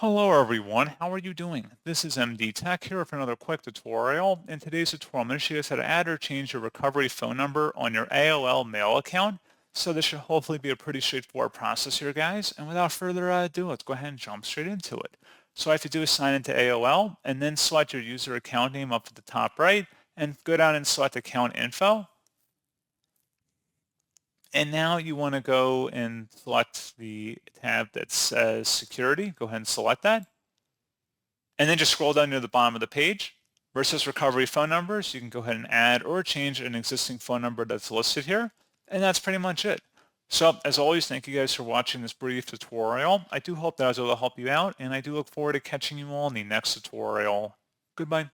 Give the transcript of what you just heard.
Hello everyone, how are you doing? This is MD Tech here for another quick tutorial. In today's tutorial, I'm going to show you guys how to add or change your recovery phone number on your AOL mail account. So this should hopefully be a pretty straightforward process here, guys. And without further ado, let's go ahead and jump straight into it. So all I have to do is sign into AOL and then select your user account name up at the top right and go down and select account info. And now you want to go and select the tab that says security. Go ahead and select that. And then just scroll down near the bottom of the page. Versus recovery phone numbers, you can go ahead and add or change an existing phone number that's listed here. And that's pretty much it. So as always, thank you guys for watching this brief tutorial. I do hope that I was able to help you out, and I do look forward to catching you all in the next tutorial. Goodbye.